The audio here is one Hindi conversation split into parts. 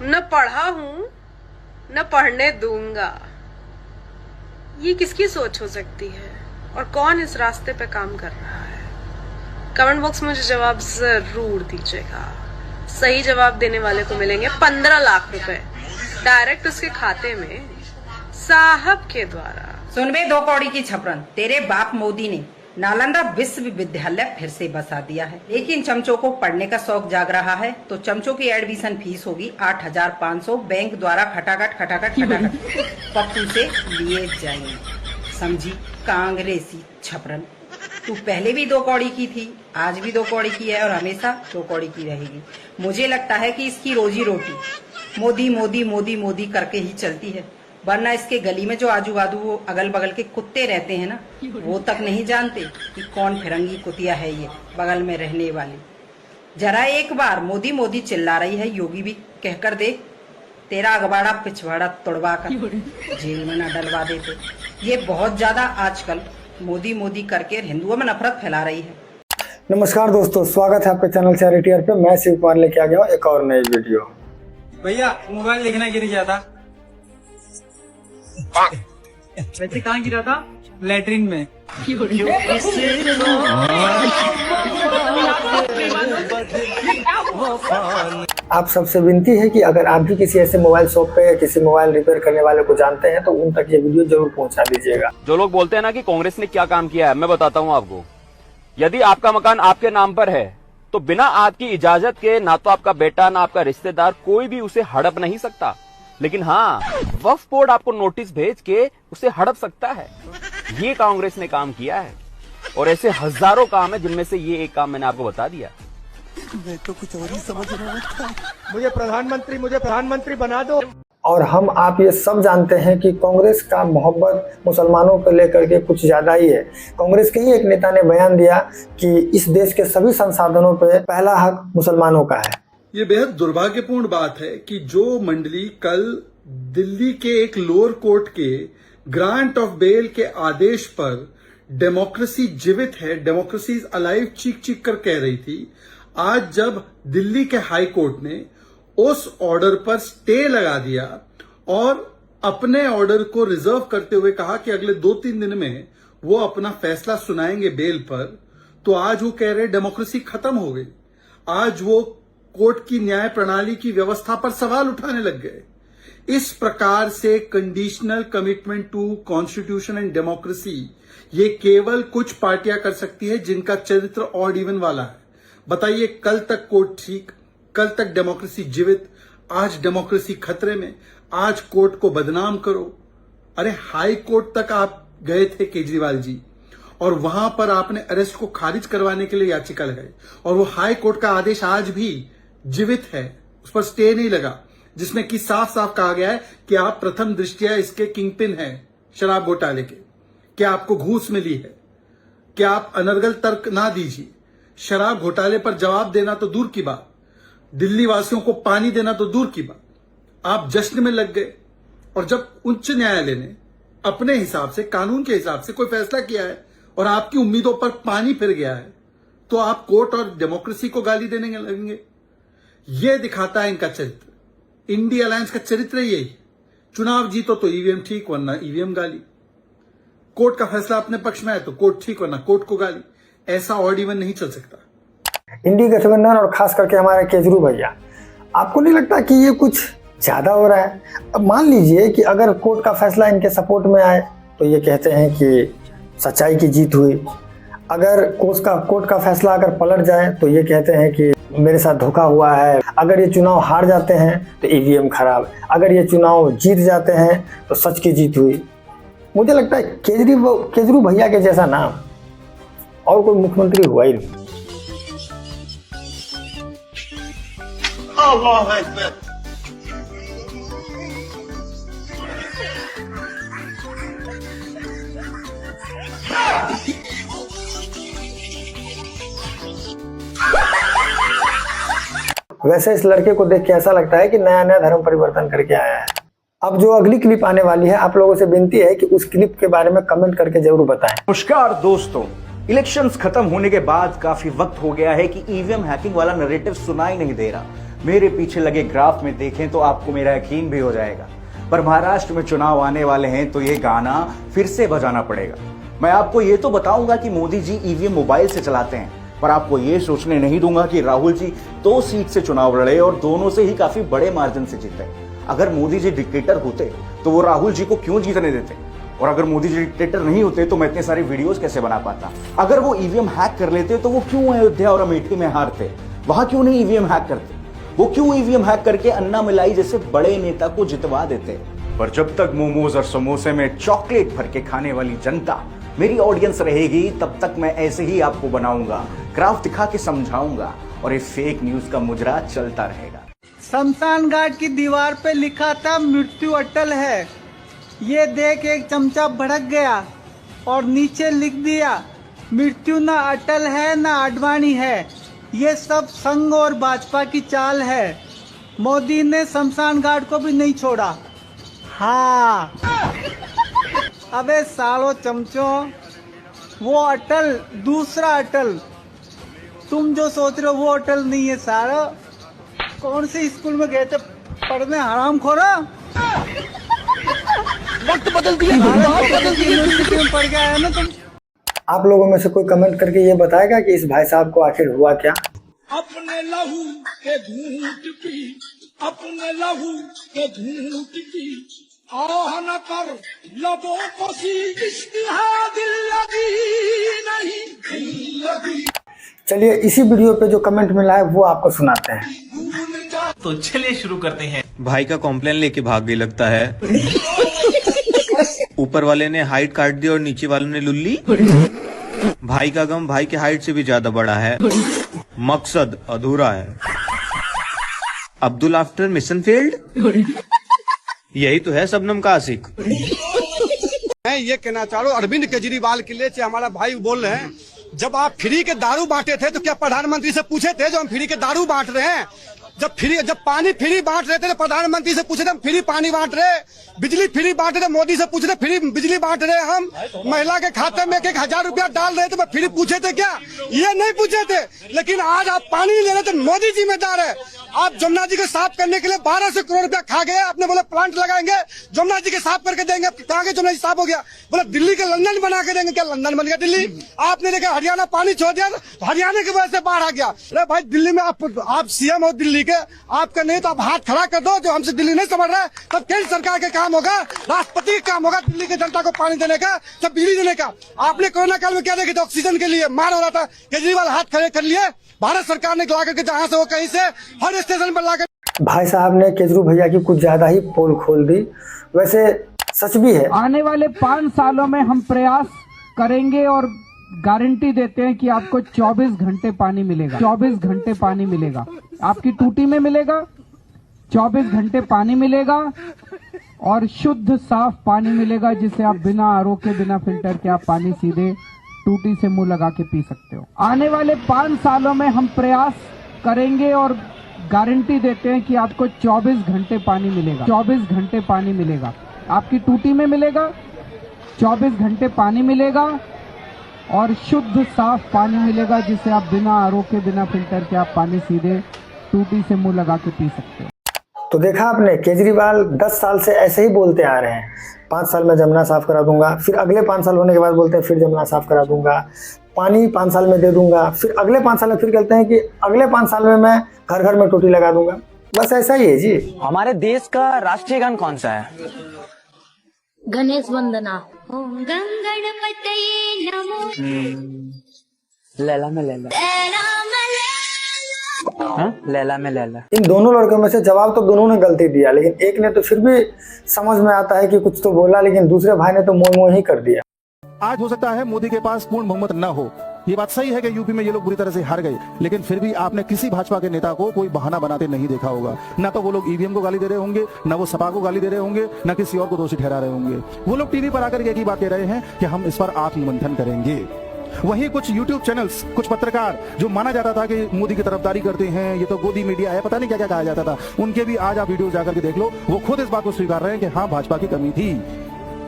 न पढ़ा हूं न पढ़ने दूंगा। ये किसकी सोच हो सकती है और कौन इस रास्ते पे काम कर रहा है? कमेंट बॉक्स में मुझे जवाब जरूर दीजिएगा। सही जवाब देने वाले को मिलेंगे 15 लाख रुपए डायरेक्ट उसके खाते में साहब के द्वारा। सुन बे 2 कौड़ी की छपरन, तेरे बाप मोदी ने नालंदा विश्वविद्यालय फिर से बसा दिया है, लेकिन चमचों को पढ़ने का शौक जाग रहा है तो चमचों की एडमिशन फीस होगी 8,500 बैंक द्वारा खटाखट पप्पू से लिए जाएंगे। समझी कांग्रेसी छपरन। तू पहले भी 2 कौड़ी की थी, आज भी 2 कौड़ी की है और हमेशा 2 कौड़ी की रहेगी। मुझे लगता है कि इसकी रोजी रोटी मोदी मोदी मोदी मोदी करके ही चलती है, वरना इसके गली में जो आजू बाजू अगल बगल के कुत्ते रहते हैं ना, वो तक नहीं जानते कि कौन फिरंगी कुतिया है ये बगल में रहने वाली। जरा एक बार मोदी मोदी चिल्ला रही है, योगी भी कहकर देख, तेरा अगबाड़ा पिछवाड़ा तोड़वा कर जेल में न डलवा देते। ये बहुत ज्यादा आजकल मोदी मोदी करके हिंदुओं में नफरत फैला रही है। नमस्कार दोस्तों, स्वागत है आपके चैनल चैरिटी पे। मैं शिव कुमार लेके आ गया हूँ एक और नई वीडियो। भैया मोबाइल देखना गिर गया था। वैसे कहाँ गिरा था? लैट्रिन में। आप सबसे विनती है कि अगर आप भी किसी ऐसे मोबाइल शॉप पे या किसी मोबाइल रिपेयर करने वाले को जानते हैं तो उन तक ये वीडियो जरूर पहुंचा दीजिएगा। जो लोग बोलते हैं ना कि कांग्रेस ने क्या काम किया है, मैं बताता हूं आपको। यदि आपका मकान आपके नाम पर है तो बिना आपकी इजाजत के ना तो आपका बेटा ना आपका रिश्तेदार कोई भी उसे हड़प नहीं सकता, लेकिन हाँ, वक्फ बोर्ड आपको नोटिस भेज के उसे हड़प सकता है। ये कांग्रेस ने काम किया है और ऐसे हजारों काम है जिनमें से ये एक काम मैंने आपको बता दिया। मैं तो कुछ और ही समझ रहा था। मुझे प्रधानमंत्री बना दो। और हम आप ये सब जानते हैं कि कांग्रेस का मोहब्बत मुसलमानों को लेकर के कुछ ज्यादा ही है। कांग्रेस के ही एक नेता ने बयान दिया कि इस देश के सभी संसाधनों पे पहला हक मुसलमानों का है। ये बेहद दुर्भाग्यपूर्ण बात है कि जो मंडली कल दिल्ली के एक लोअर कोर्ट के ग्रांट ऑफ बेल के आदेश पर डेमोक्रेसी जीवित है, डेमोक्रेसी इज अलाइव चीख चीख कर कह रही थी, आज जब दिल्ली के हाई कोर्ट ने उस ऑर्डर पर स्टे लगा दिया और अपने ऑर्डर को रिजर्व करते हुए कहा कि अगले 2-3 दिन में वो अपना फैसला सुनाएंगे बेल पर, तो आज वो कह रहे डेमोक्रेसी खत्म हो गई। आज वो कोर्ट की न्याय प्रणाली की व्यवस्था पर सवाल उठाने लग गए। इस प्रकार से conditional commitment to constitution and democracy ये केवल कुछ पार्टियां कर सकती है जिनका चरित्र ऑड इवन वाला है। बताइए, कल तक कोर्ट ठीक, कल तक डेमोक्रेसी जीवित, आज डेमोक्रेसी खतरे में, आज कोर्ट को बदनाम करो। अरे हाई कोर्ट तक आप गए थे केजरीवाल जी, और वहां पर आपने अरेस्ट को खारिज करवाने के लिए याचिका लगाई, और वो हाई कोर्ट का आदेश आज भी जीवित है, उस पर स्टे नहीं लगा, जिसमें कि साफ साफ कहा गया है कि आप प्रथम दृष्टया इसके किंगपिन हैं शराब घोटाले के। क्या आपको घूस मिली है? क्या आप अनर्गल तर्क ना दीजिए। शराब घोटाले पर जवाब देना तो दूर की बात, दिल्ली वासियों को पानी देना तो दूर की बात, आप जश्न में लग गए। और जब उच्च न्यायालय ने अपने हिसाब से, कानून के हिसाब से कोई फैसला किया है और आपकी उम्मीदों पर पानी फिर गया है, तो आप कोर्ट और डेमोक्रेसी को गाली देने लगेंगे। यह दिखाता है इनका चरित्र। इंडिया अलायंस का चरित्र यही, चुनाव जीतो तो ईवीएम ठीक वरना ईवीएम गाली, कोर्ट का फैसला अपने पक्ष में है तो कोर्ट ठीक वरना कोर्ट को गाली। ऐसा ऑड इवन नहीं चल सकता। इंडी गठबंधन और खास करके हमारे केजरीवाल भैया, आपको नहीं लगता कि ये कुछ ज्यादा हो रहा है? अब मान लीजिए कि अगर कोर्ट का फैसला इनके सपोर्ट में आए तो ये कहते हैं कि सच्चाई की जीत हुई। अगर कोर्ट का फैसला अगर पलट जाए तो ये कहते हैं कि मेरे साथ धोखा हुआ है। अगर ये चुनाव हार जाते हैं तो ईवीएम खराब, अगर ये चुनाव जीत जाते हैं तो सच की जीत हुई। मुझे लगता है केजरीवाल भैया के जैसा नाम और कोई मुख्यमंत्री हुआ ही नहीं। वैसे इस लड़के को देख के ऐसा लगता है कि नया नया धर्म परिवर्तन करके आया है। अब जो अगली क्लिप आने वाली है, आप लोगों से विनती है कि उस क्लिप के बारे में कमेंट करके जरूर बताएं। नमस्कार दोस्तों, इलेक्शंस खत्म होने के बाद काफी वक्त हो गया है कि ईवीएम हैकिंग वाला नैरेटिव सुनाई नहीं दे रहा। मेरे पीछे लगे ग्राफ में देखें तो आपको मेरा यकीन भी हो जाएगा। पर महाराष्ट्र में चुनाव आने वाले हैं तो ये गाना फिर से बजाना पड़ेगा। मैं आपको ये तो बताऊंगा कि मोदी जी ईवीएम मोबाइल से चलाते हैं, पर आपको ये सोचने नहीं दूंगा कि राहुल जी 2 सीट से चुनाव लड़े और दोनों से ही काफी बड़े मार्जिन से जीते। अगर मोदी जी डिक्टेटर होते तो वो राहुल जी को क्यों जीतने देते, और अगर मोदी जी डिक्टेटर नहीं होते तो मैं इतने सारे वीडियोस कैसे बना पाता। अगर वो ईवीएम हैक कर लेते तो वो क्यों अयोध्या और अमेठी में हारते, वहां क्यों नहीं ईवीएम हैक करते, वो क्यों ईवीएम हैक करके अन्ना मिलाई जैसे बड़े नेता को जितवा देते। पर जब तक मोमोज और समोसे में चॉकलेट भर के खाने वाली जनता मेरी ऑडियंस रहेगी, तब तक मैं ऐसे ही आपको बनाऊंगा, ग्राफ दिखा के समझाऊंगा और ये फेक न्यूज का मुजरा चलता रहेगा। शमशान घाट की दीवार पे लिखा था मृत्यु अटल है। ये देख एक चमचा भड़क गया और नीचे लिख दिया मृत्यु ना अटल है ना आडवाणी है। ये सब संघ और भाजपा की चाल है। मोदी ने शमशान घाट को भी नहीं छोड़ा। हाँ अबे सालो चमचों, वो अटल दूसरा अटल, तुम जो सोच रहे हो वो अटल नहीं है सारो। कौन से स्कूल में गए थे पढ़ने हराम खोरा? वक्त बदल दिया, यूनिवर्सिटी में पढ़ गया है ना तुम। आप लोगों में से कोई कमेंट करके ये बताएगा कि इस भाई साहब को आखिर हुआ क्या। अपने लहू के घूंट पी, अपने लहू के घूंट पी, आह न कर लबों को सी, इश्क है दिल लगी नहीं, दिल लगी। चलिए इसी वीडियो पे जो कमेंट मिला है वो आपको सुनाते हैं। तो चलिए शुरू करते हैं। भाई का कॉम्प्लेन लेके भाग गई लगता है। ऊपर वाले ने हाइट काट दी और नीचे वालों ने लुल्ली। भाई का गम भाई के हाइट से भी ज्यादा बड़ा है। मकसद अधूरा है। Abdul after mission failed. यही तो है शबनम का आशिक। मैं ये कहना चाह रहा हूँ, अरविंद केजरीवाल के लिए से हमारा भाई बोल रहे हैं, जब आप फ्री के दारू बांटे थे तो क्या प्रधानमंत्री से पूछे थे जो हम फ्री के दारू बांट रहे हैं? जब पानी फ्री बांट रहे थे तो प्रधानमंत्री से पूछे थे हम फ्री पानी बांट रहे, बिजली फ्री बांट रहे, मोदी से पूछे थे फ्री बिजली बांट रहे हम, महिला के खाते में 1,000 रुपया डाल रहे थे, मैं फ्री पूछे थे क्या? ये नहीं पूछे थे। लेकिन आज आप पानी नहीं ले रहे थे, मोदी जिम्मेदार है। आप जमुना जी को साफ करने के लिए 1200 करोड़ रुपया खा गए। आपने बोला प्लांट लगाएंगे, जमुना जी के साफ करके देंगे। कहाँ के जमुना जी साफ हो गया? बोला दिल्ली के लंदन बना के देंगे। क्या लंदन बन गया दिल्ली? आपने देखा हरियाणा पानी छोड़ दिया, हरियाणा की वजह से बाढ़ आ गया। अरे भाई दिल्ली में आप सीएम हो दिल्ली के, आपका नहीं तो आप हाथ खड़ा कर दो। जो हमसे दिल्ली नहीं समझ रहा है, तब केंद्र सरकार के काम होगा, राष्ट्रपति का काम होगा दिल्ली की जनता को पानी देने का, सब बिजली देने का। आपने कोरोना काल में क्या देखा था? ऑक्सीजन के लिए मार हो रहा था, केजरीवाल हाथ खड़े कर लिए। भारत सरकार ने ला करके जहां से हो कहीं से हर स्टेशन पर लाकर। भाई साहब ने केजरू भैया की कुछ ज्यादा ही पोल खोल दी। वैसे सच भी है। आने वाले 5 सालों में हम प्रयास करेंगे और गारंटी देते हैं कि आपको 24 घंटे पानी मिलेगा। 24 घंटे पानी मिलेगा, आपकी टूटी में मिलेगा। 24 घंटे पानी मिलेगा और शुद्ध साफ पानी मिलेगा, जिसे आप बिना आरओ के, बिना फिल्टर के आप पानी सीधे टूटी से मुंह लगा के पी सकते हो। आने वाले 5 सालों में हम प्रयास करेंगे और गारंटी देते हैं कि आपको 24 घंटे पानी मिलेगा। 24 घंटे पानी मिलेगा, आपकी टूटी में मिलेगा। 24 घंटे पानी मिलेगा और शुद्ध साफ पानी मिलेगा, जिसे आप बिना आरओ के, बिना फिल्टर के आप पानी सीधे टूटी से मुंह लगा के पी सकते हो। तो देखा आपने, केजरीवाल 10 साल से ऐसे ही बोलते आ रहे हैं, 5 साल में जमुना साफ करा दूंगा। फिर अगले 5 साल होने के बाद बोलते हैं फिर जमुना साफ करा दूंगा, पानी 5 साल में दे दूंगा। फिर अगले 5 साल में फिर कहते हैं कि अगले 5 साल में मैं घर घर में टोटी लगा दूंगा। बस ऐसा ही है जी। हमारे देश का राष्ट्रीय गान कौन सा है? गणेश वंदना। ओम गणपतये नमो। लैला में लैला। लैला में लैला। इन दोनों लड़कों में से जवाब तो दोनों ने गलती दिया, लेकिन एक ने तो फिर भी समझ में आता है कि कुछ तो बोला, लेकिन दूसरे भाई ने तो मोह मोह ही कर दिया। आज हो सकता है मोदी के पास पूर्ण बहुमत न हो, ये बात सही है कि यूपी में ये लोग बुरी तरह से हार गए, लेकिन फिर भी आपने किसी भाजपा के नेता को कोई बहाना बनाते नहीं देखा होगा। ना तो वो लोग ईवीएम को गाली दे रहे होंगे, ना वो सपा को गाली दे रहे होंगे, ना किसी और को दोषी ठहरा रहे होंगे। वो लोग टीवी पर आकर एक ही बात कह रहे हैं कि हम इस पर आत्ममंथन करेंगे। वहीं कुछ यूट्यूब चैनल्स, कुछ पत्रकार जो माना जाता था कि मोदी की तरफदारी करते हैं, ये तो गोदी मीडिया है, पता नहीं क्या क्या कहा जाता था, उनके भी आज आप वीडियो जाकर के देख लो, वो खुद इस बात को स्वीकार रहे हैं कि हाँ भाजपा की कमी थी,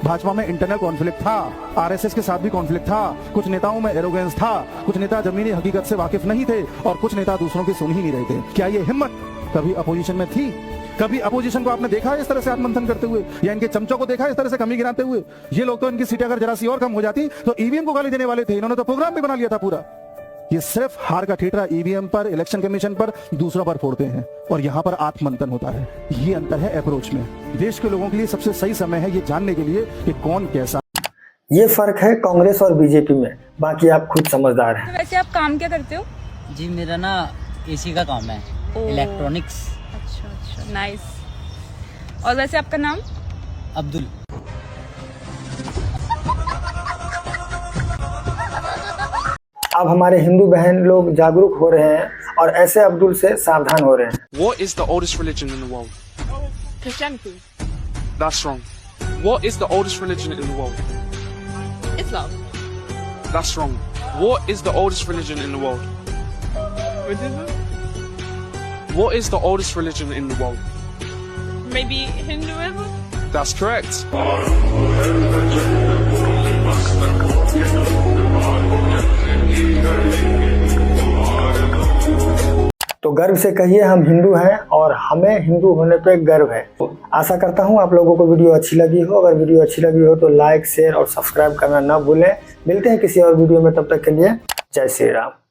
भाजपा में इंटरनल कॉन्फ्लिक्ट था, आरएसएस के साथ भी कॉन्फ्लिक्ट था, कुछ नेताओं में एरोगेंस था, कुछ नेता जमीनी हकीकत से वाकिफ नहीं थे और कुछ नेता दूसरों की सुन ही नहीं रहे थे। क्या ये हिम्मत कभी अपोजिशन में थी? कभी अपोजिशन को आपने देखा है इस तरह से आत्ममंथन करते हुए, या इनके चमचों को देखा है इस तरह से कमी गिराते हुए? ये लोग तो इनकी सीटें अगर जरा सी और कम हो जाती तो ईवीएम को गाली देने वाले थे, इन्होंने तो प्रोग्राम भी बना लिया था पूरा। ये सिर्फ हार का ठेठरा ईवीएम पर, इलेक्शन कमीशन पर, दूसरों पर फोड़ते हैं, और यहाँ पर आत्ममंथन होता है। ये अंतर है अप्रोच में। देश के लोगों के लिए सबसे सही समय है ये जानने के लिए कि कौन कैसा। ये फर्क है कांग्रेस और बीजेपी में, बाकी आप खुद समझदार हैं। वैसे आप काम क्या करते हो? जी मेरा ना एसी का काम है, इलेक्ट्रॉनिक्स। अच्छा अच्छा, नाइस। और वैसे आपका नाम? अब्दुल। अब हमारे हिंदू बहन लोग जागरूक हो रहे हैं और ऐसे अब्दुल से सावधान हो रहे हैं। What is the oldest religion in the world? Christianity. That's wrong. What is the oldest religion in the world? Islam. That's wrong. What is the oldest religion in the world? Buddhism. What is the oldest religion in the world? Maybe Hinduism. That's correct. तो गर्व से कहिए हम हिंदू हैं और हमें हिंदू होने पे गर्व है। आशा करता हूँ आप लोगों को वीडियो अच्छी लगी हो। अगर वीडियो अच्छी लगी हो तो लाइक, शेयर और सब्सक्राइब करना ना भूलें। मिलते हैं किसी और वीडियो में, तब तक के लिए जय श्री राम।